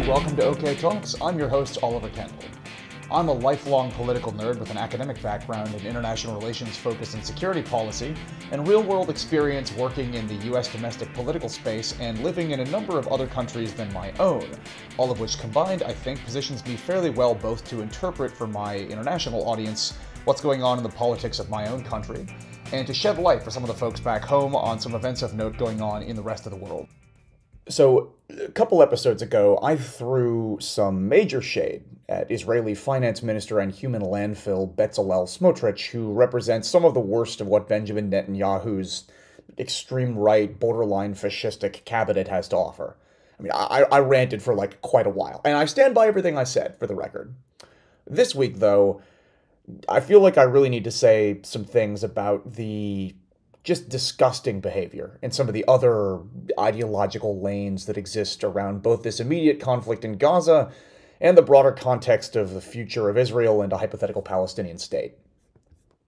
welcome to OK Talks. I'm your host, Oliver Kendall. I'm a lifelong political nerd with an academic background in international relations focus and security policy, and real-world experience working in the US domestic political space and living in a number of other countries than my own, all of which combined, I think, positions me fairly well both to interpret for my international audience what's going on in the politics of my own country, and to shed light for some of the folks back home on some events of note going on in the rest of the world. So, a couple episodes ago, I threw some major shade at Israeli finance minister and human landfill Bezalel Smotrich, who represents some of the worst of what Benjamin Netanyahu's extreme right, borderline fascistic cabinet has to offer. I mean, I ranted for quite a while, and I stand by everything I said, for the record. This week, though, I feel like I really need to say some things about the just disgusting behavior in some of the other ideological lanes that exist around both this immediate conflict in Gaza and the broader context of the future of Israel and a hypothetical Palestinian state.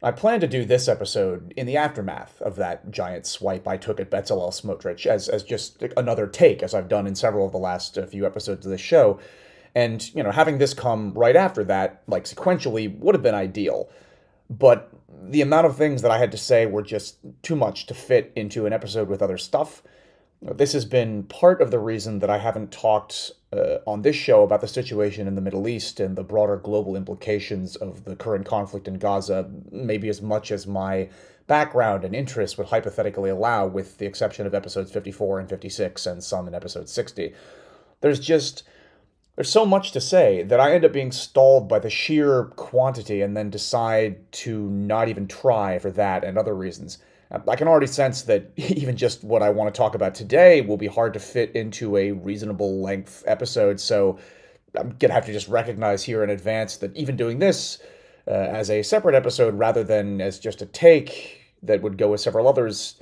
I plan to do this episode in the aftermath of that giant swipe I took at Bezalel Smotrich as just another take, as I've done in several of the last few episodes of this show. And, having this come right after that, sequentially, would have been ideal. But the amount of things that I had to say were just too much to fit into an episode with other stuff. This has been part of the reason that I haven't talked on this show about the situation in the Middle East and the broader global implications of the current conflict in Gaza, maybe as much as my background and interests would hypothetically allow, with the exception of episodes 54 and 56 and some in episode 60. There's so much to say that I end up being stalled by the sheer quantity and then decide to not even try for that and other reasons. I can already sense that even just what I want to talk about today will be hard to fit into a reasonable length episode, so I'm going to have to just recognize here in advance that even doing this as a separate episode rather than as just a take that would go with several others,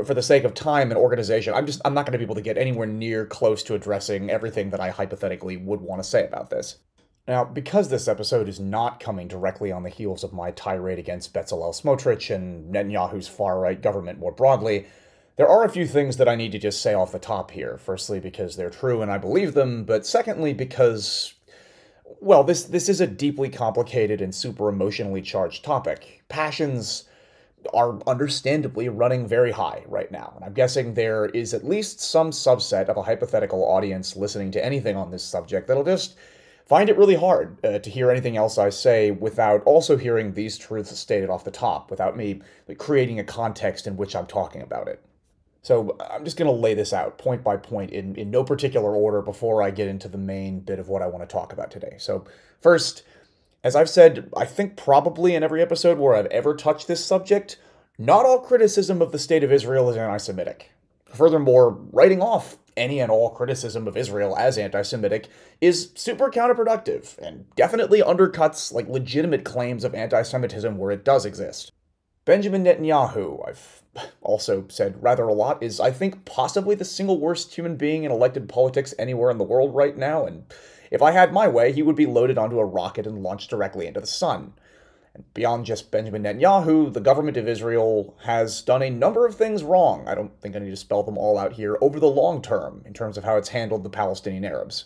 for the sake of time and organization, I'm not going to be able to get anywhere near close to addressing everything that I hypothetically would want to say about this. Now, because this episode is not coming directly on the heels of my tirade against Bezalel Smotrich and Netanyahu's far-right government more broadly, there are a few things that I need to just say off the top here. Firstly, because they're true and I believe them, but secondly, because, well, this is a deeply complicated and super emotionally charged topic. Passions are understandably running very high right now, and I'm guessing there is at least some subset of a hypothetical audience listening to anything on this subject that'll just find it really hard to hear anything else I say without also hearing these truths stated off the top, without me creating a context in which I'm talking about it. So I'm just going to lay this out point by point in no particular order before I get into the main bit of what I want to talk about today. So first, as I've said, I think probably in every episode where I've ever touched this subject, not all criticism of the state of Israel is anti-Semitic. Furthermore, writing off any and all criticism of Israel as anti-Semitic is super counterproductive and definitely undercuts legitimate claims of anti-Semitism where it does exist. Benjamin Netanyahu, I've also said rather a lot, is I think possibly the single worst human being in elected politics anywhere in the world right now, and if I had my way, he would be loaded onto a rocket and launched directly into the sun. And beyond just Benjamin Netanyahu, the government of Israel has done a number of things wrong. I don't think I need to spell them all out here over the long term in terms of how it's handled the Palestinian Arabs.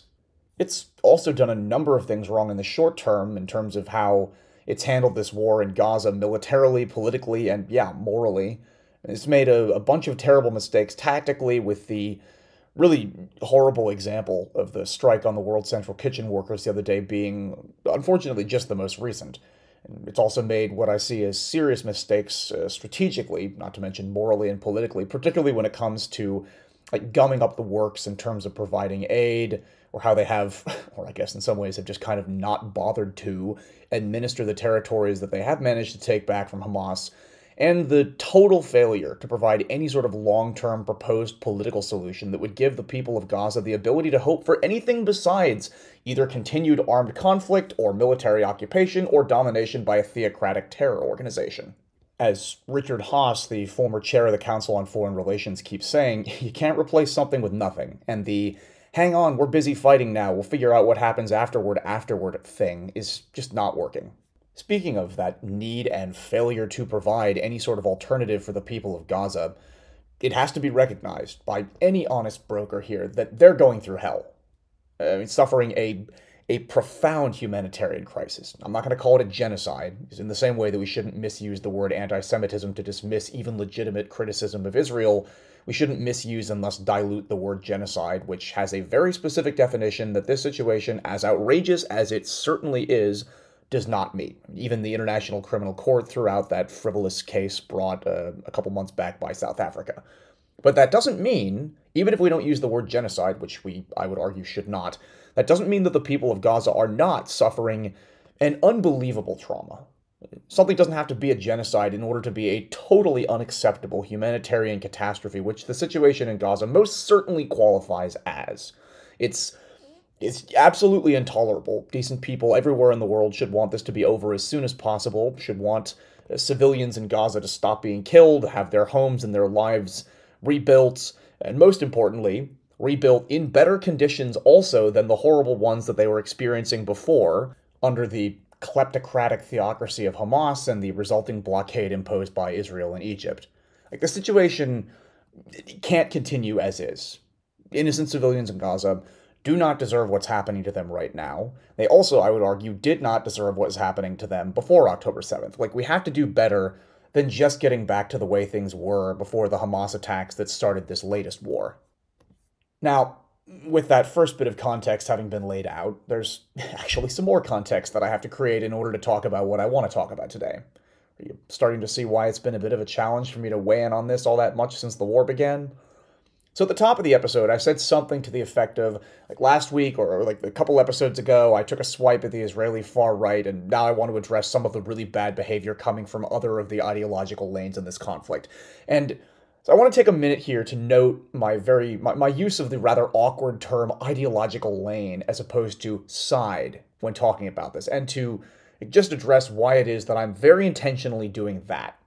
It's also done a number of things wrong in the short term in terms of how it's handled this war in Gaza militarily, politically, and morally. It's made a bunch of terrible mistakes tactically, with the really horrible example of the strike on the World Central Kitchen workers the other day being, unfortunately, just the most recent. And it's also made what I see as serious mistakes strategically, not to mention morally and politically, particularly when it comes to gumming up the works in terms of providing aid, or how they have, or I guess in some ways have just kind of not bothered to administer the territories that they have managed to take back from Hamas, and the total failure to provide any sort of long-term proposed political solution that would give the people of Gaza the ability to hope for anything besides either continued armed conflict or military occupation or domination by a theocratic terror organization. As Richard Haass, the former chair of the Council on Foreign Relations, keeps saying, you can't replace something with nothing, and the hang on, we're busy fighting now, we'll figure out what happens afterward thing is just not working. Speaking of that need and failure to provide any sort of alternative for the people of Gaza, it has to be recognized by any honest broker here that they're going through hell. suffering a profound humanitarian crisis. I'm not going to call it a genocide, because in the same way that we shouldn't misuse the word anti-Semitism to dismiss even legitimate criticism of Israel, we shouldn't misuse and thus dilute the word genocide, which has a very specific definition that this situation, as outrageous as it certainly is, does not meet. Even the International Criminal Court threw out that frivolous case brought a couple months back by South Africa. But that doesn't mean, even if we don't use the word genocide, which I would argue, should not, that doesn't mean that the people of Gaza are not suffering an unbelievable trauma. Something doesn't have to be a genocide in order to be a totally unacceptable humanitarian catastrophe, which the situation in Gaza most certainly qualifies as. It's absolutely intolerable. Decent people everywhere in the world should want this to be over as soon as possible, should want civilians in Gaza to stop being killed, have their homes and their lives rebuilt, and most importantly, rebuilt in better conditions also than the horrible ones that they were experiencing before under the kleptocratic theocracy of Hamas and the resulting blockade imposed by Israel and Egypt. Like, the situation can't continue as is. Innocent civilians in Gaza do not deserve what's happening to them right now. They also, I would argue, did not deserve what was happening to them before October 7th. Like, we have to do better than just getting back to the way things were before the Hamas attacks that started this latest war. Now, with that first bit of context having been laid out, there's actually some more context that I have to create in order to talk about what I want to talk about today. Are you starting to see why it's been a bit of a challenge for me to weigh in on this all that much since the war began? So at the top of the episode, I said something to the effect of, like, last week or like a couple episodes ago, I took a swipe at the Israeli far right, and now I want to address some of the really bad behavior coming from other of the ideological lanes in this conflict. And so I want to take a minute here to note my use of the rather awkward term ideological lane as opposed to side when talking about this, and to just address why it is that I'm very intentionally doing that.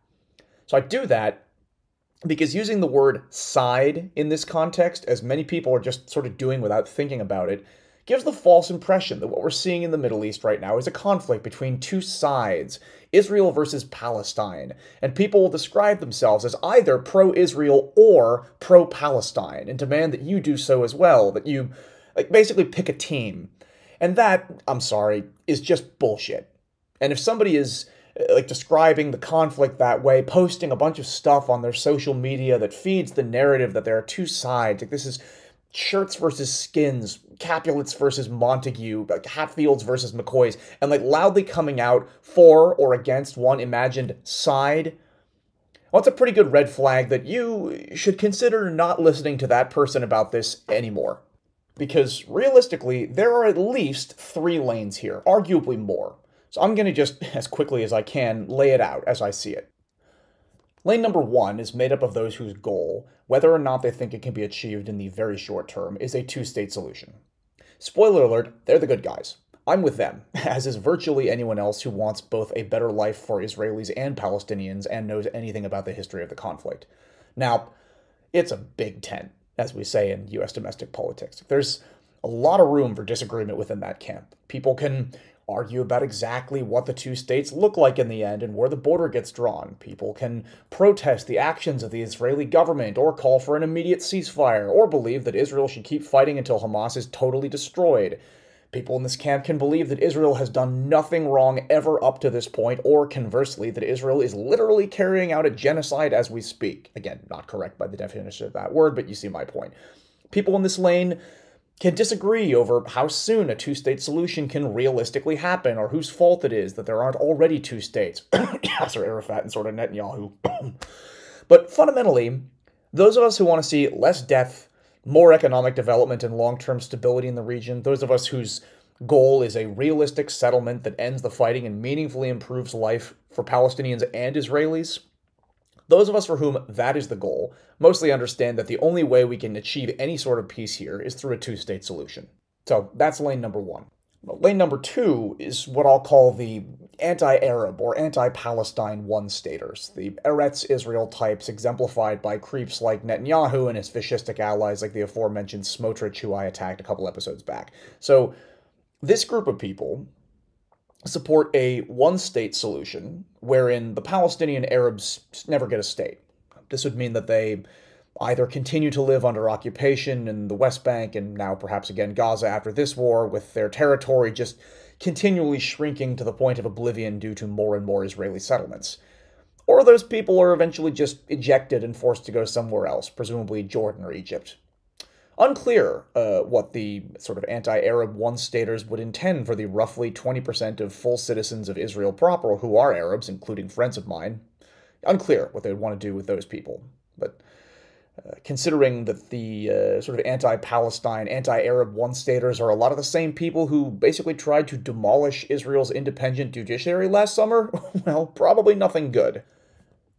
So I do that because using the word side in this context, as many people are just sort of doing without thinking about it, gives the false impression that what we're seeing in the Middle East right now is a conflict between two sides, Israel versus Palestine, and people will describe themselves as either pro-Israel or pro-Palestine, and demand that you do so as well, that you basically pick a team. And that, I'm sorry, is just bullshit. And if somebody is describing the conflict that way, posting a bunch of stuff on their social media that feeds the narrative that there are two sides, like this is shirts versus skins, Capulets versus Montague, Hatfields versus McCoys, and loudly coming out for or against one imagined side, well, it's a pretty good red flag that you should consider not listening to that person about this anymore. Because realistically, there are at least 3 lanes here, arguably more. So I'm going to just, as quickly as I can, lay it out as I see it. Lane number 1 is made up of those whose goal, whether or not they think it can be achieved in the very short term, is a 2-state solution. Spoiler alert, they're the good guys. I'm with them, as is virtually anyone else who wants both a better life for Israelis and Palestinians and knows anything about the history of the conflict. Now, it's a big tent, as we say in U.S. domestic politics. There's a lot of room for disagreement within that camp. People can argue about exactly what the 2 states look like in the end and where the border gets drawn. People can protest the actions of the Israeli government or call for an immediate ceasefire or believe that Israel should keep fighting until Hamas is totally destroyed. People in this camp can believe that Israel has done nothing wrong ever up to this point, or conversely, that Israel is literally carrying out a genocide as we speak. Again, not correct by the definition of that word, but you see my point. People in this lane can disagree over how soon a 2-state solution can realistically happen, or whose fault it is that there aren't already 2 states. Yasser Arafat and sort of Netanyahu. But fundamentally, those of us who want to see less death, more economic development, and long-term stability in the region, those of us whose goal is a realistic settlement that ends the fighting and meaningfully improves life for Palestinians and Israelis, those of us for whom that is the goal mostly understand that the only way we can achieve any sort of peace here is through a 2-state solution. So that's lane number 1. Lane number 2 is what I'll call the anti-Arab or anti-Palestine one-staters, the Eretz Israel types exemplified by creeps like Netanyahu and his fascistic allies like the aforementioned Smotrich, who I attacked a couple episodes back. So this group of people support a one-state solution wherein the Palestinian Arabs never get a state. This would mean that they either continue to live under occupation in the West Bank and now perhaps again Gaza after this war, with their territory just continually shrinking to the point of oblivion due to more and more Israeli settlements. Or those people are eventually just ejected and forced to go somewhere else, presumably Jordan or Egypt. Unclear what the sort of anti-Arab one-staters would intend for the roughly 20% of full citizens of Israel proper who are Arabs, including friends of mine. Unclear what they would want to do with those people. But considering that the sort of anti-Palestine, anti-Arab one-staters are a lot of the same people who basically tried to demolish Israel's independent judiciary last summer, well, probably nothing good.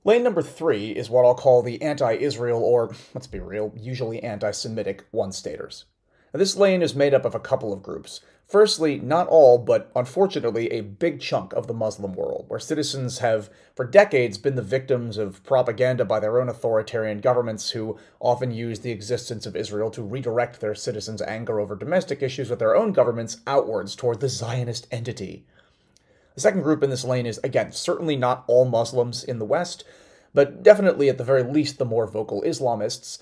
Lane number 3 is what I'll call the anti-Israel, or, let's be real, usually anti-Semitic one-staters. This lane is made up of a couple of groups. Firstly, not all, but unfortunately a big chunk of the Muslim world, where citizens have, for decades, been the victims of propaganda by their own authoritarian governments who often use the existence of Israel to redirect their citizens' anger over domestic issues with their own governments outwards toward the Zionist entity. The second group in this lane is, again, certainly not all Muslims in the West, but definitely at the very least the more vocal Islamists.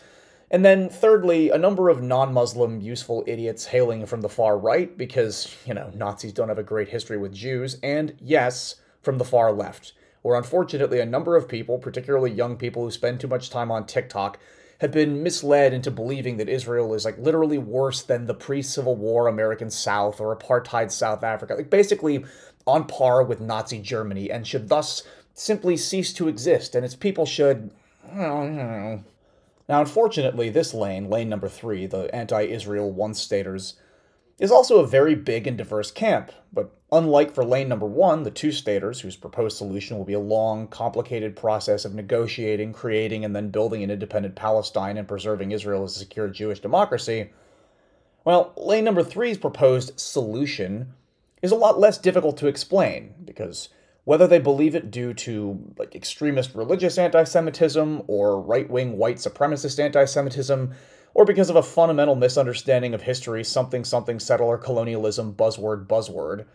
And then thirdly, a number of non-Muslim useful idiots hailing from the far right, because, Nazis don't have a great history with Jews, and yes, from the far left, where unfortunately a number of people, particularly young people who spend too much time on TikTok, have been misled into believing that Israel is literally worse than the pre-Civil War American South or apartheid South Africa, basically on par with Nazi Germany, and should thus simply cease to exist, and its people should, Now, unfortunately, this lane number 3, the anti-Israel one-staters, is also a very big and diverse camp, but unlike for lane number 1, the two-staters, whose proposed solution will be a long, complicated process of negotiating, creating, and then building an independent Palestine and preserving Israel as a secure Jewish democracy, well, lane number 3's proposed solution is a lot less difficult to explain, because whether they believe it due to extremist religious anti-Semitism or right-wing white supremacist anti-Semitism, or because of a fundamental misunderstanding of history, something settler colonialism, buzzword,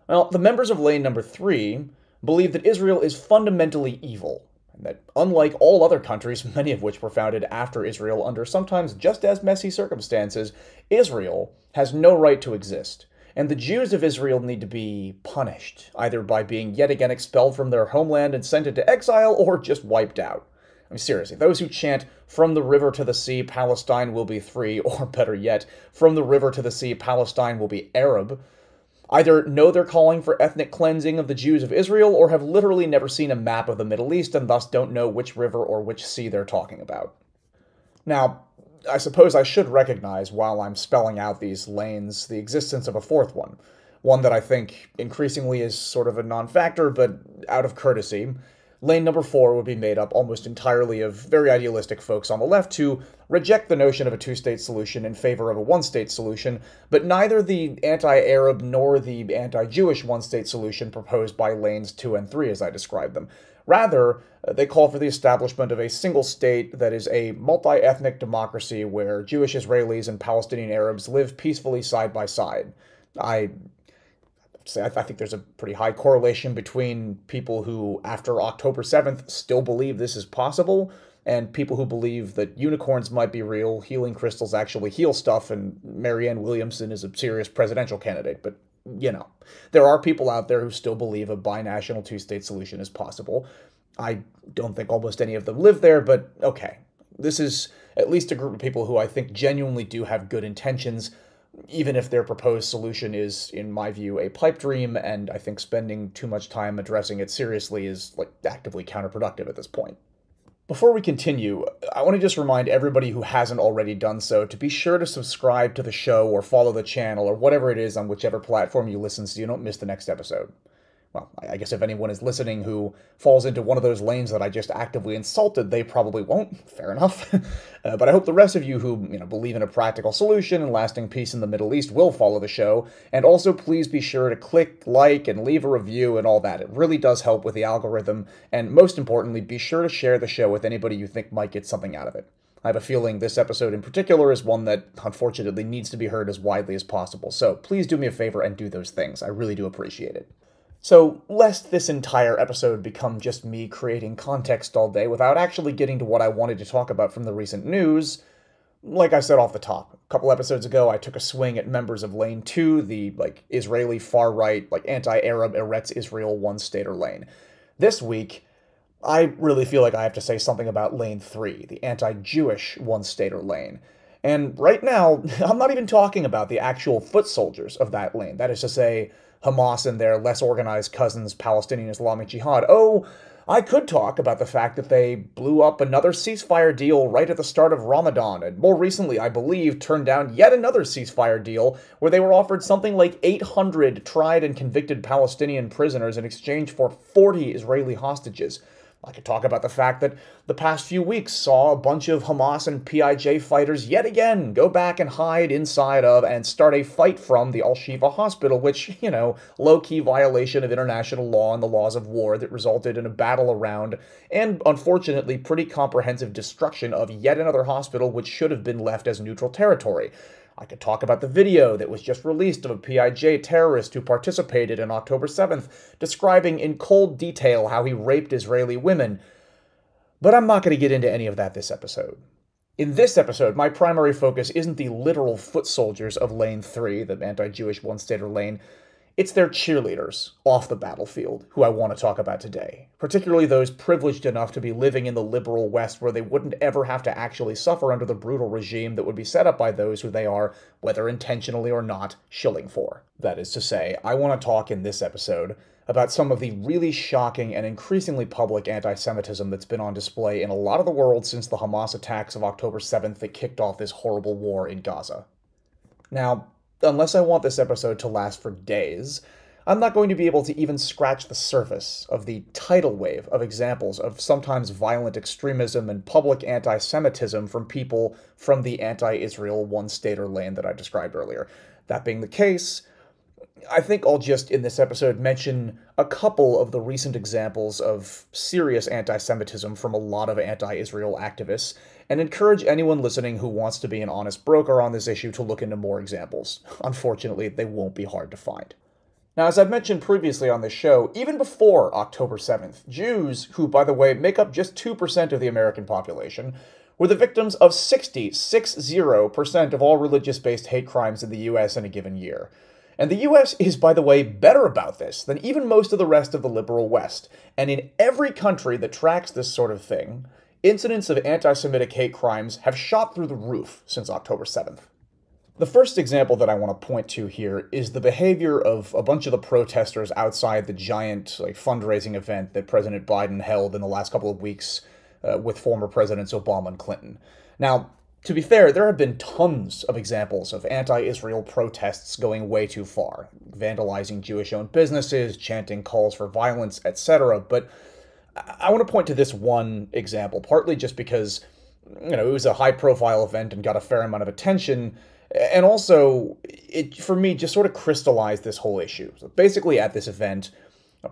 well, the members of lane number 3 believe that Israel is fundamentally evil, and that unlike all other countries, many of which were founded after Israel under sometimes just as messy circumstances, Israel has no right to exist. And the Jews of Israel need to be punished, either by being yet again expelled from their homeland and sent into exile, or just wiped out. I mean, seriously, those who chant, "From the river to the sea, Palestine will be free," or better yet, "From the river to the sea, Palestine will be Arab," either know they're calling for ethnic cleansing of the Jews of Israel, or have literally never seen a map of the Middle East and thus don't know which river or which sea they're talking about. Now, I suppose I should recognize, while I'm spelling out these lanes, the existence of a fourth one that I think increasingly is sort of a non-factor, but out of courtesy. Lane number 4 would be made up almost entirely of very idealistic folks on the left who reject the notion of a two-state solution in favor of a one-state solution, but neither the anti-Arab nor the anti-Jewish one-state solution proposed by lanes 2 and 3 as I described them. Rather, they call for the establishment of a single state that is a multi-ethnic democracy where Jewish Israelis and Palestinian Arabs live peacefully side by side. I think there's a pretty high correlation between people who, after October 7th, still believe this is possible, and people who believe that unicorns might be real, healing crystals actually heal stuff, and Marianne Williamson is a serious presidential candidate. But there are people out there who still believe a binational two-state solution is possible. I don't think almost any of them live there, but okay. This is at least a group of people who I think genuinely do have good intentions, even if their proposed solution is, in my view, a pipe dream, and I think spending too much time addressing it seriously is, actively counterproductive at this point. Before we continue, I want to just remind everybody who hasn't already done so to be sure to subscribe to the show or follow the channel or whatever it is on whichever platform you listen so you don't miss the next episode. Well, I guess if anyone is listening who falls into one of those lanes that I just actively insulted, they probably won't. Fair enough. But I hope the rest of you who believe in a practical solution and lasting peace in the Middle East will follow the show. And also please be sure to click like and leave a review and all that. It really does help with the algorithm. And most importantly, be sure to share the show with anybody you think might get something out of it. I have a feeling this episode in particular is one that, unfortunately, needs to be heard as widely as possible. So please do me a favor and do those things. I really do appreciate it. So, lest this entire episode become just me creating context all day without actually getting to what I wanted to talk about from the recent news, like I said off the top, a couple episodes ago I took a swing at members of Lane 2, the, Israeli far-right, anti-Arab Eretz Israel one-stater lane. This week, I really feel like I have to say something about Lane 3, the anti-Jewish one-stater lane. And right now, I'm not even talking about the actual foot soldiers of that lane. That is to say, Hamas and their less organized cousins, Palestinian Islamic Jihad. Oh, I could talk about the fact that they blew up another ceasefire deal right at the start of Ramadan, and more recently, I believe, turned down yet another ceasefire deal where they were offered something like 800 tried and convicted Palestinian prisoners in exchange for 40 Israeli hostages. I could talk about the fact that the past few weeks saw a bunch of Hamas and PIJ fighters yet again go back and hide inside of and start a fight from the Al-Shifa hospital, which, low-key violation of international law and the laws of war that resulted in a battle around, and unfortunately pretty comprehensive destruction of yet another hospital which should have been left as neutral territory. I could talk about the video that was just released of a PIJ terrorist who participated on October 7th, describing in cold detail how he raped Israeli women. But I'm not going to get into any of that this episode. In this episode, my primary focus isn't the literal foot soldiers of Lane 3, the anti-Jewish one-stater lane. It's their cheerleaders off the battlefield who I want to talk about today, particularly those privileged enough to be living in the liberal West where they wouldn't ever have to actually suffer under the brutal regime that would be set up by those who they are, whether intentionally or not, shilling for. That is to say, I want to talk in this episode about some of the really shocking and increasingly public anti-Semitism that's been on display in a lot of the world since the Hamas attacks of October 7th that kicked off this horrible war in Gaza. Now, unless I want this episode to last for days, I'm not going to be able to even scratch the surface of the tidal wave of examples of sometimes violent extremism and public anti-Semitism from people from the anti-Israel one-stater lane that I described earlier. That being the case, I think I'll just, in this episode, mention a couple of the recent examples of serious anti-Semitism from a lot of anti-Israel activists, and encourage anyone listening who wants to be an honest broker on this issue to look into more examples. Unfortunately, they won't be hard to find. Now, as I've mentioned previously on this show, even before October 7th, Jews, who, by the way, make up just 2% of the American population, were the victims of 60% of all religious-based hate crimes in the U.S. in a given year. And the U.S. is, by the way, better about this than even most of the rest of the liberal West. And in every country that tracks this sort of thing, incidents of anti-Semitic hate crimes have shot through the roof since October 7th. The first example that I want to point to here is the behavior of a bunch of the protesters outside the giant fundraising event that President Biden held in the last couple of weeks with former Presidents Obama and Clinton. Now, to be fair, there have been tons of examples of anti-Israel protests going way too far, vandalizing Jewish-owned businesses, chanting calls for violence, etc., but I want to point to this one example, partly just because, it was a high-profile event and got a fair amount of attention, and also, it, for me, just sort of crystallized this whole issue. So basically, at this event,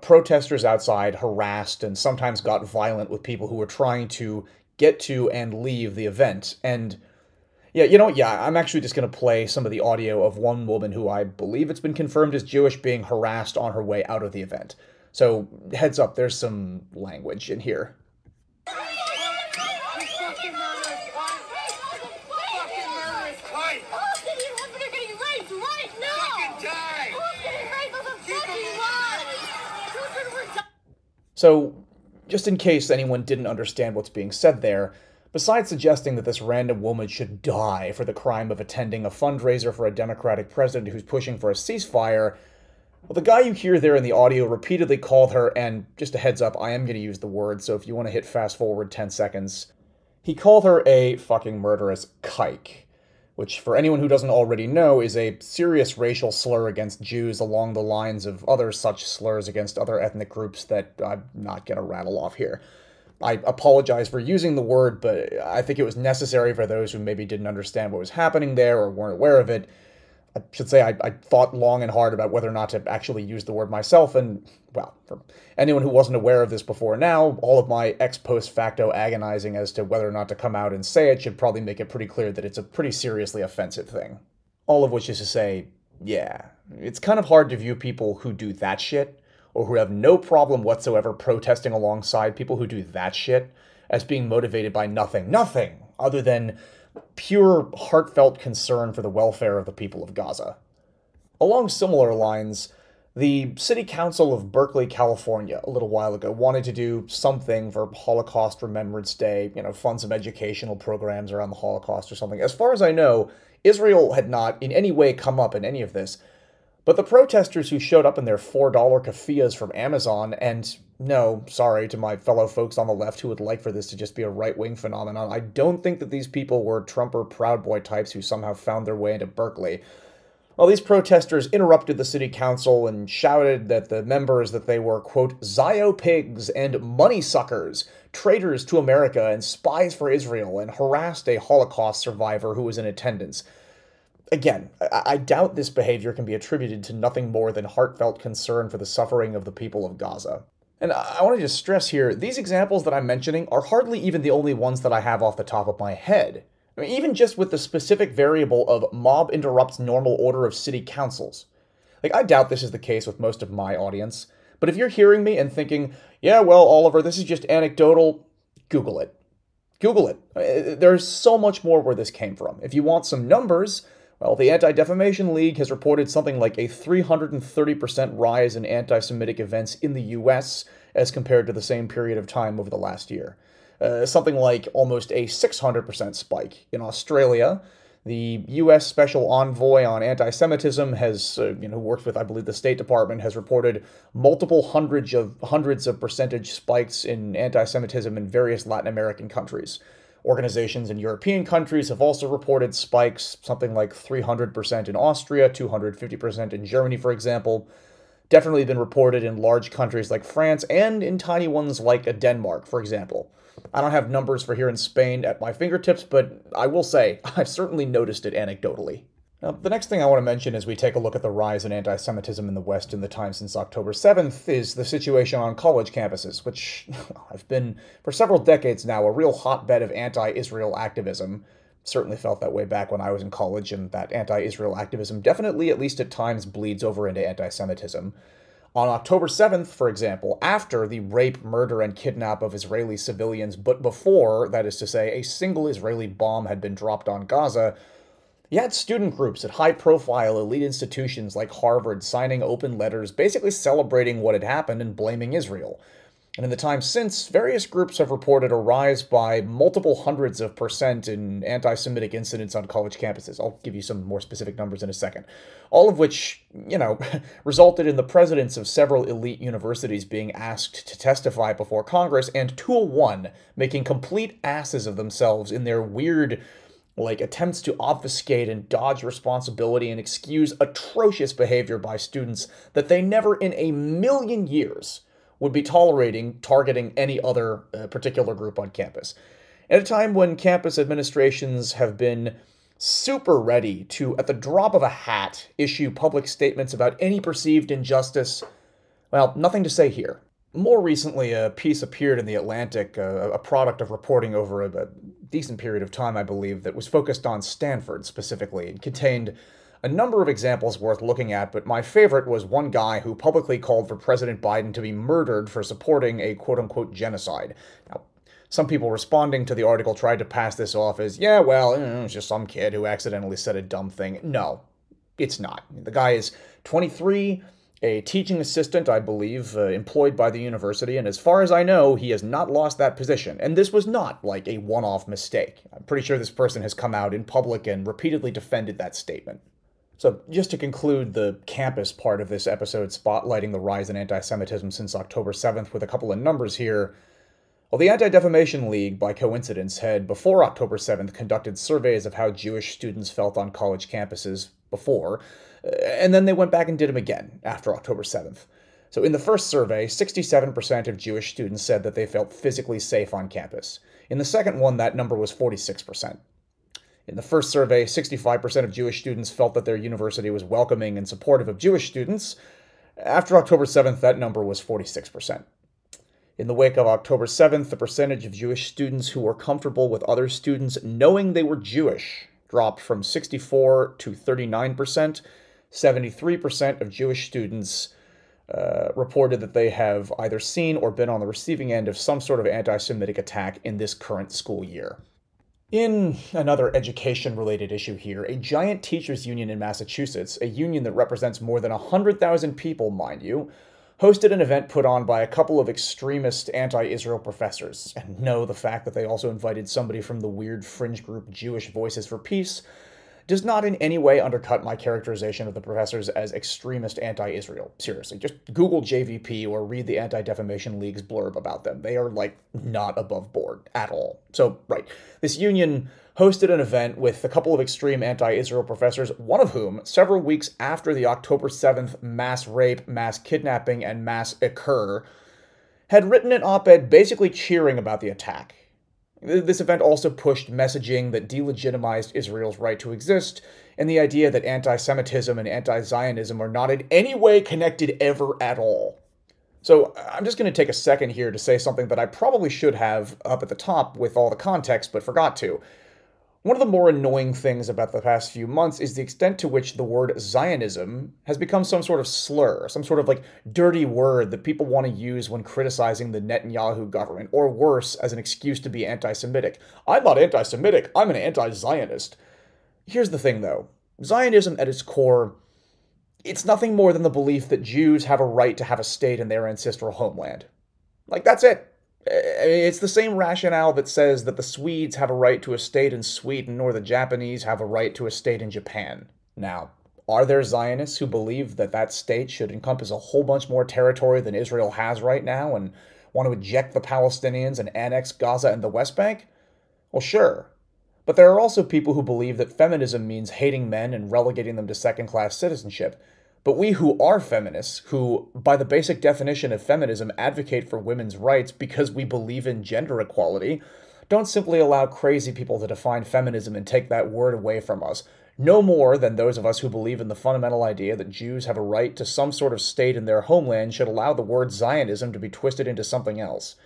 protesters outside harassed and sometimes got violent with people who were trying to get to and leave the event, and I'm actually just going to play some of the audio of one woman who I believe it's been confirmed is Jewish being harassed on her way out of the event. So, heads up, there's some language in here. So, just in case anyone didn't understand what's being said there, besides suggesting that this random woman should die for the crime of attending a fundraiser for a Democratic president who's pushing for a ceasefire, well, the guy you hear there in the audio repeatedly called her, and just a heads up, I am going to use the word, so if you want to hit fast forward 10 seconds, he called her a fucking murderous kike, which, for anyone who doesn't already know, is a serious racial slur against Jews along the lines of other such slurs against other ethnic groups that I'm not going to rattle off here. I apologize for using the word, but I think it was necessary for those who maybe didn't understand what was happening there or weren't aware of it. I should say I thought long and hard about whether or not to actually use the word myself, and, well, for anyone who wasn't aware of this before now, all of my ex post facto agonizing as to whether or not to come out and say it should probably make it pretty clear that it's a pretty seriously offensive thing. All of which is to say, yeah, it's kind of hard to view people who do that shit or who have no problem whatsoever protesting alongside people who do that shit as being motivated by nothing other than pure heartfelt concern for the welfare of the people of Gaza. Along similar lines, the City Council of Berkeley, California, a little while ago, wanted to do something for Holocaust Remembrance Day, fund some educational programs around the Holocaust or something. As far as I know, Israel had not in any way come up in any of this, but the protesters who showed up in their $4 keffiyehs from Amazon, and no, sorry to my fellow folks on the left who would like for this to just be a right-wing phenomenon, I don't think that these people were Trump or Proud Boy types who somehow found their way into Berkeley. Well, these protesters interrupted the city council and shouted that the members that they were, quote, Zio pigs and money suckers, traitors to America and spies for Israel, and harassed a Holocaust survivor who was in attendance. Again, I doubt this behavior can be attributed to nothing more than heartfelt concern for the suffering of the people of Gaza. And I want to just stress here, these examples that I'm mentioning are hardly even the only ones that I have off the top of my head. I mean, even just with the specific variable of mob interrupts normal order of city councils. I doubt this is the case with most of my audience, but if you're hearing me and thinking, yeah, well, Oliver, this is just anecdotal, Google it. Google it. There's so much more where this came from. If you want some numbers, well, the Anti-Defamation League has reported something like a 330% rise in anti-Semitic events in the U.S. as compared to the same period of time over the last year. Something like almost a 600% spike. In Australia, the U.S. Special Envoy on Antisemitism has, who works with, I believe, the State Department, has reported multiple hundreds of percentage spikes in anti-Semitism in various Latin American countries. Organizations in European countries have also reported spikes, something like 300% in Austria, 250% in Germany, for example. Definitely been reported in large countries like France and in tiny ones like Denmark, for example. I don't have numbers for here in Spain at my fingertips, but I will say, I've certainly noticed it anecdotally. Now, the next thing I want to mention as we take a look at the rise in anti-Semitism in the West in the time since October 7th is the situation on college campuses, which have been, for several decades now, a real hotbed of anti-Israel activism. Certainly felt that way back when I was in college, and that anti-Israel activism definitely, at least at times, bleeds over into anti-Semitism. On October 7th, for example, after the rape, murder, and kidnap of Israeli civilians, but before, that is to say, a single Israeli bomb had been dropped on Gaza, you had student groups at high-profile elite institutions like Harvard signing open letters basically celebrating what had happened and blaming Israel. And in the time since, various groups have reported a rise by multiple hundreds of percent in anti-Semitic incidents on college campuses. I'll give you some more specific numbers in a second. All of which, resulted in the presidents of several elite universities being asked to testify before Congress, and 201 making complete asses of themselves in their weird, attempts to obfuscate and dodge responsibility and excuse atrocious behavior by students that they never in a million years would be targeting any other particular group on campus. At a time when campus administrations have been super ready to, at the drop of a hat, issue public statements about any perceived injustice, well, nothing to say here. More recently, a piece appeared in The Atlantic, a product of reporting over a decent period of time, I believe, that was focused on Stanford specifically. It contained a number of examples worth looking at, but my favorite was one guy who publicly called for President Biden to be murdered for supporting a quote-unquote genocide. Now, some people responding to the article tried to pass this off as, yeah, well, it's just some kid who accidentally said a dumb thing. No, it's not. The guy is 23, a teaching assistant, I believe, employed by the university, and as far as I know, he has not lost that position. And this was not, a one-off mistake. I'm pretty sure this person has come out in public and repeatedly defended that statement. So, just to conclude the campus part of this episode spotlighting the rise in anti-Semitism since October 7th with a couple of numbers here, well, the Anti-Defamation League, by coincidence, had, before October 7th, conducted surveys of how Jewish students felt on college campuses before, and then they went back and did them again after October 7th. So in the first survey, 67% of Jewish students said that they felt physically safe on campus. In the second one, that number was 46%. In the first survey, 65% of Jewish students felt that their university was welcoming and supportive of Jewish students. After October 7th, that number was 46%. In the wake of October 7th, the percentage of Jewish students who were comfortable with other students knowing they were Jewish dropped from 64% to 39%. 73% of Jewish students reported that they have either seen or been on the receiving end of some sort of anti-Semitic attack in this current school year. In another education-related issue here, a giant teachers' union in Massachusetts, a union that represents more than 100,000 people, mind you, hosted an event put on by a couple of extremist anti-Israel professors. And no, the fact that they also invited somebody from the weird fringe group Jewish Voices for Peace does not in any way undercut my characterization of the professors as extremist anti-Israel. Seriously, just Google JVP or read the Anti-Defamation League's blurb about them. They are, not above board at all. So, right, this union hosted an event with a couple of extreme anti-Israel professors, one of whom, several weeks after the October 7th mass rape, mass kidnapping, and mass occur, had written an op-ed basically cheering about the attack. This event also pushed messaging that delegitimized Israel's right to exist, and the idea that anti-Semitism and anti-Zionism are not in any way connected ever at all. So I'm just going to take a second here to say something that I probably should have up at the top with all the context, but forgot to. One of the more annoying things about the past few months is the extent to which the word Zionism has become some sort of slur, some sort of dirty word that people want to use when criticizing the Netanyahu government, or worse, as an excuse to be anti-Semitic. I'm not anti-Semitic, I'm an anti-Zionist. Here's the thing though, Zionism at its core, it's nothing more than the belief that Jews have a right to have a state in their ancestral homeland. That's it. It's the same rationale that says that the Swedes have a right to a state in Sweden or the Japanese have a right to a state in Japan. Now, are there Zionists who believe that that state should encompass a whole bunch more territory than Israel has right now and want to eject the Palestinians and annex Gaza and the West Bank? Well, sure. But there are also people who believe that feminism means hating men and relegating them to second-class citizenship. But we who are feminists, who, by the basic definition of feminism, advocate for women's rights because we believe in gender equality, don't simply allow crazy people to define feminism and take that word away from us, no more than those of us who believe in the fundamental idea that Jews have a right to some sort of state in their homeland should allow the word Zionism to be twisted into something else.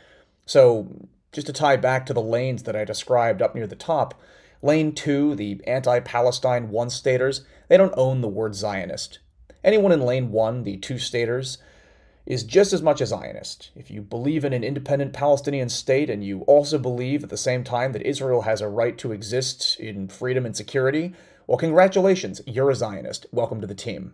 So, just to tie back to the lanes that I described up near the top, Lane 2, the anti-Palestine one-staters, they don't own the word Zionist. Anyone in Lane 1, the two-staters, is just as much a Zionist. If you believe in an independent Palestinian state and you also believe at the same time that Israel has a right to exist in freedom and security, well, congratulations, you're a Zionist. Welcome to the team.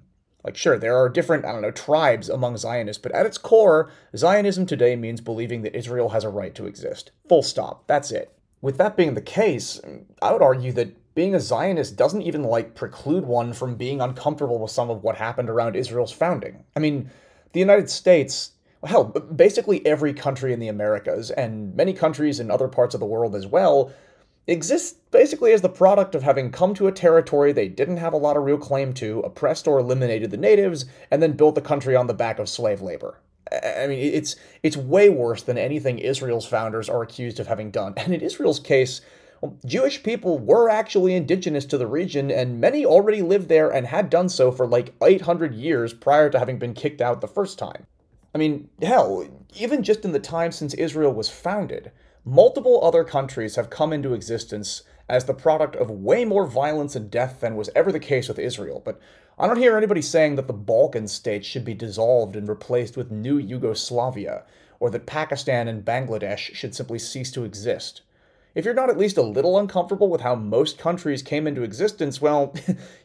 Sure, there are different, tribes among Zionists, but at its core, Zionism today means believing that Israel has a right to exist. Full stop. That's it. With that being the case, I would argue that being a Zionist doesn't even, preclude one from being uncomfortable with some of what happened around Israel's founding. The United States, hell, basically every country in the Americas, and many countries in other parts of the world as well, exists basically as the product of having come to a territory they didn't have a lot of real claim to, oppressed or eliminated the natives, and then built the country on the back of slave labor. It's way worse than anything Israel's founders are accused of having done. And in Israel's case, well, Jewish people were actually indigenous to the region, and many already lived there and had done so for 800 years prior to having been kicked out the first time. Hell, even just in the time since Israel was founded, multiple other countries have come into existence as the product of way more violence and death than was ever the case with Israel. But I don't hear anybody saying that the Balkan states should be dissolved and replaced with new Yugoslavia, or that Pakistan and Bangladesh should simply cease to exist. If you're not at least a little uncomfortable with how most countries came into existence, well,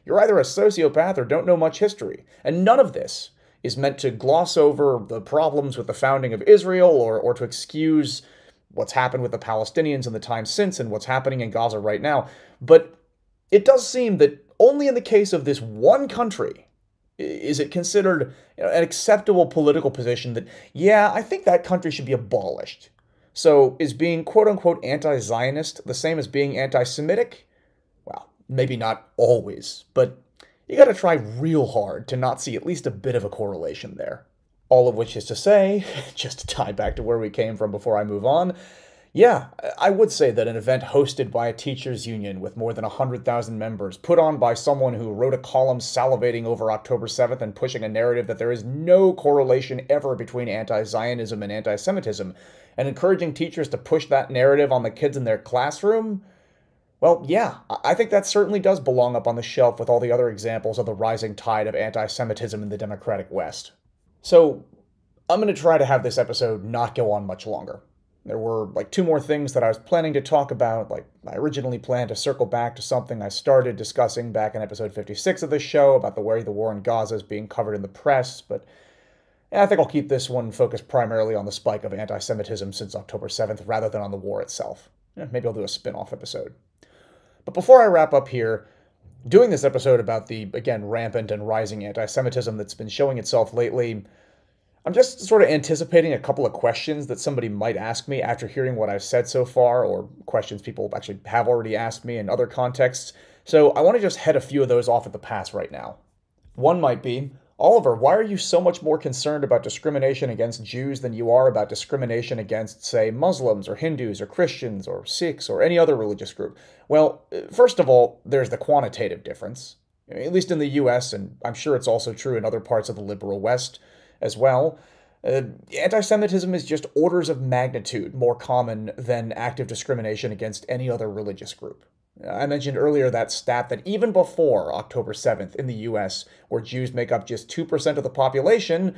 you're either a sociopath or don't know much history. And none of this is meant to gloss over the problems with the founding of Israel or to excuse what's happened with the Palestinians in the time since and what's happening in Gaza right now. But it does seem that only in the case of this one country is it considered an acceptable political position that, yeah, I think that country should be abolished. So is being quote-unquote anti-Zionist the same as being anti-Semitic? Well, maybe not always, but you gotta try real hard to not see at least a bit of a correlation there. All of which is to say, just to tie back to where we came from before I move on, yeah, I would say that an event hosted by a teachers' union with more than 100,000 members, put on by someone who wrote a column salivating over October 7th and pushing a narrative that there is no correlation ever between anti-Zionism and anti-Semitism, and encouraging teachers to push that narrative on the kids in their classroom, well, yeah, I think that certainly does belong up on the shelf with all the other examples of the rising tide of anti-Semitism in the Democratic West. So, I'm going to try to have this episode not go on much longer. There were like two more things that I was planning to talk about. Like, I originally planned to circle back to something I started discussing back in episode 56 of this show about the way the war in Gaza is being covered in the press, but I think I'll keep this one focused primarily on the spike of anti-Semitism since October 7th rather than on the war itself. Maybe I'll do a spin-off episode. But before I wrap up here, doing this episode about the, again, rampant and rising anti-Semitism that's been showing itself lately, I'm just sort of anticipating a couple of questions that somebody might ask me after hearing what I've said so far, or questions people actually have already asked me in other contexts. So I want to just head a few of those off at the pass right now. One might be, Oliver, why are you so much more concerned about discrimination against Jews than you are about discrimination against, say, Muslims or Hindus or Christians or Sikhs or any other religious group? Well, first of all, there's the quantitative difference. At least in the US, and I'm sure it's also true in other parts of the liberal West as well. Anti-Semitism is just orders of magnitude more common than active discrimination against any other religious group. I mentioned earlier that stat that even before October 7th in the US, where Jews make up just 2% of the population,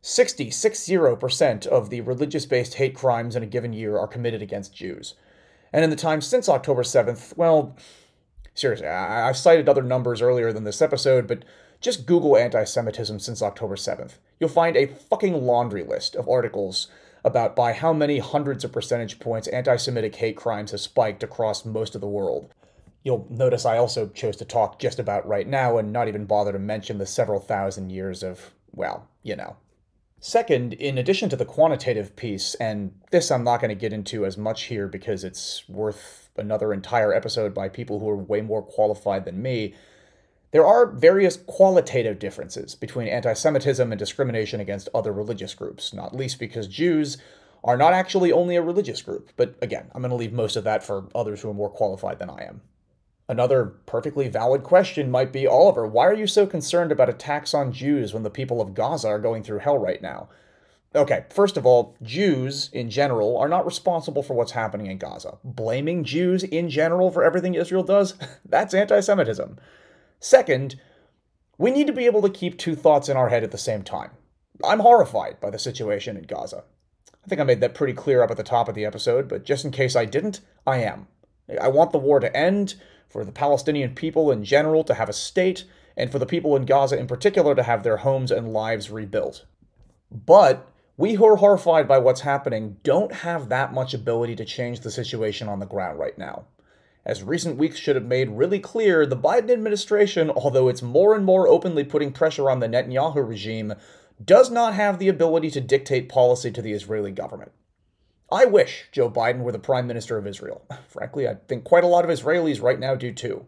60% of the religious-based hate crimes in a given year are committed against Jews. And in the time since October 7th, well, seriously, I cited other numbers earlier than this episode, but just Google anti-Semitism since October 7th. You'll find a fucking laundry list of articles about by how many hundreds of percentage points anti-Semitic hate crimes have spiked across most of the world. You'll notice I also chose to talk just about right now and not even bother to mention the several thousand years of, well, you know. Second, in addition to the quantitative piece, and this I'm not going to get into as much here because it's worth another entire episode by people who are way more qualified than me, there are various qualitative differences between anti-Semitism and discrimination against other religious groups, not least because Jews are not actually only a religious group, but again, I'm going to leave most of that for others who are more qualified than I am. Another perfectly valid question might be, Oliver, why are you so concerned about attacks on Jews when the people of Gaza are going through hell right now? Okay, first of all, Jews, in general, are not responsible for what's happening in Gaza. Blaming Jews, in general, for everything Israel does, that's anti-Semitism. Second, we need to be able to keep two thoughts in our head at the same time. I'm horrified by the situation in Gaza. I think I made that pretty clear up at the top of the episode, but just in case I didn't, I am. I want the war to end, for the Palestinian people in general to have a state, and for the people in Gaza in particular to have their homes and lives rebuilt. But we who are horrified by what's happening don't have that much ability to change the situation on the ground right now. As recent weeks should have made really clear, the Biden administration, although it's more and more openly putting pressure on the Netanyahu regime, does not have the ability to dictate policy to the Israeli government. I wish Joe Biden were the Prime Minister of Israel. Frankly, I think quite a lot of Israelis right now do too.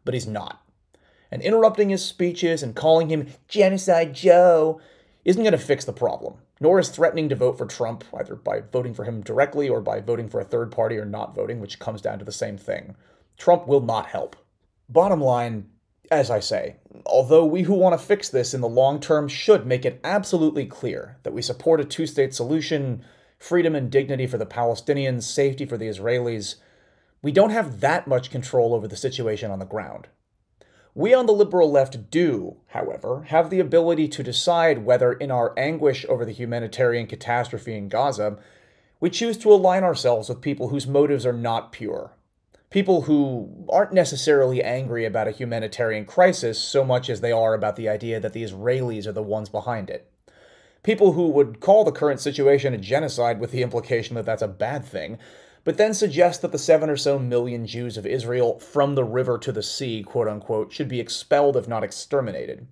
But he's not. And interrupting his speeches and calling him Genocide Joe isn't going to fix the problem, nor is threatening to vote for Trump, either by voting for him directly or by voting for a third party or not voting, which comes down to the same thing. Trump will not help. Bottom line, as I say, although we who want to fix this in the long term should make it absolutely clear that we support a two-state solution, freedom and dignity for the Palestinians, safety for the Israelis, we don't have that much control over the situation on the ground. We on the liberal left do, however, have the ability to decide whether, in our anguish over the humanitarian catastrophe in Gaza, we choose to align ourselves with people whose motives are not pure. People who aren't necessarily angry about a humanitarian crisis so much as they are about the idea that the Israelis are the ones behind it. People who would call the current situation a genocide with the implication that that's a bad thing, but then suggest that the 7 or so million Jews of Israel from the river to the sea, quote-unquote, should be expelled if not exterminated.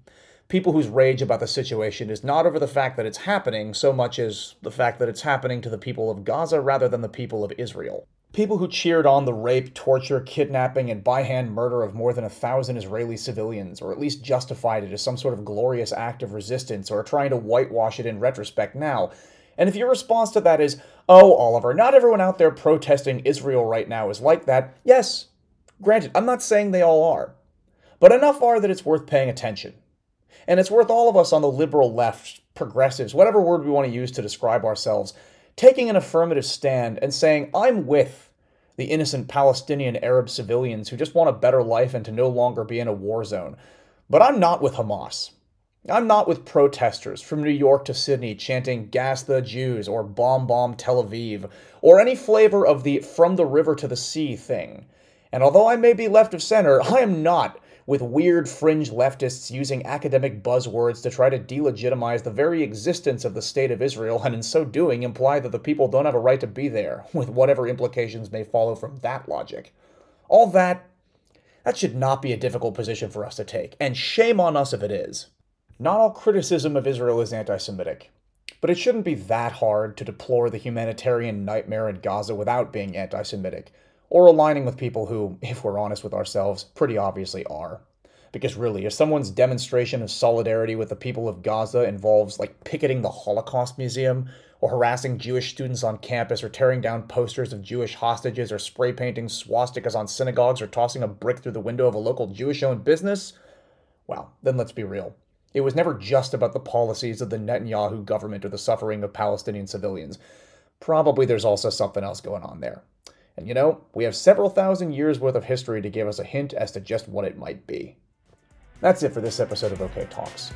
People whose rage about the situation is not over the fact that it's happening so much as the fact that it's happening to the people of Gaza rather than the people of Israel. People who cheered on the rape, torture, kidnapping, and by-hand murder of more than 1,000 Israeli civilians, or at least justified it as some sort of glorious act of resistance, or are trying to whitewash it in retrospect now. And if your response to that is, oh, Oliver, not everyone out there protesting Israel right now is like that, yes, granted, I'm not saying they all are. But enough are that it's worth paying attention. And it's worth all of us on the liberal left, progressives, whatever word we want to use to describe ourselves, taking an affirmative stand and saying, I'm with the innocent Palestinian Arab civilians who just want a better life and to no longer be in a war zone. But I'm not with Hamas. I'm not with protesters from New York to Sydney chanting "Gas the Jews" or "Bomb Bomb Tel Aviv," or any flavor of the "from the river to the sea" thing. And although I may be left of center, I am not with weird fringe leftists using academic buzzwords to try to delegitimize the very existence of the State of Israel, and in so doing imply that the people don't have a right to be there, with whatever implications may follow from that logic. All that should not be a difficult position for us to take, and shame on us if it is. Not all criticism of Israel is anti-Semitic, but it shouldn't be that hard to deplore the humanitarian nightmare in Gaza without being anti-Semitic, or aligning with people who, if we're honest with ourselves, pretty obviously are. Because really, if someone's demonstration of solidarity with the people of Gaza involves, picketing the Holocaust Museum, or harassing Jewish students on campus, or tearing down posters of Jewish hostages, or spray painting swastikas on synagogues, or tossing a brick through the window of a local Jewish-owned business, well, then let's be real. It was never just about the policies of the Netanyahu government or the suffering of Palestinian civilians. Probably there's also something else going on there. And we have several thousand years worth of history to give us a hint as to just what it might be. That's it for this episode of OK Talks.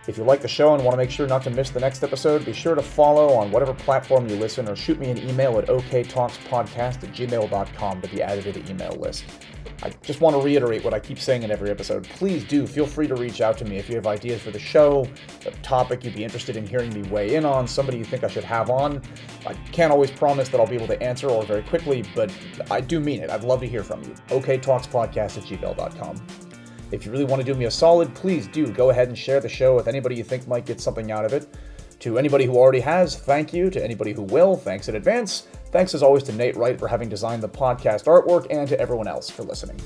If you like the show and want to make sure not to miss the next episode, be sure to follow on whatever platform you listen, or shoot me an email at oktalkspodcast@gmail.com to be added to the email list. I just want to reiterate what I keep saying in every episode. Please do feel free to reach out to me if you have ideas for the show, a topic you'd be interested in hearing me weigh in on, somebody you think I should have on. I can't always promise that I'll be able to answer or very quickly, but I do mean it. I'd love to hear from you. oktalkspodcast@gmail.com. If you really want to do me a solid, please do go ahead and share the show with anybody you think might get something out of it. To anybody who already has, thank you. To anybody who will, thanks in advance. Thanks as always to Nate Wright for having designed the podcast artwork, and to everyone else for listening.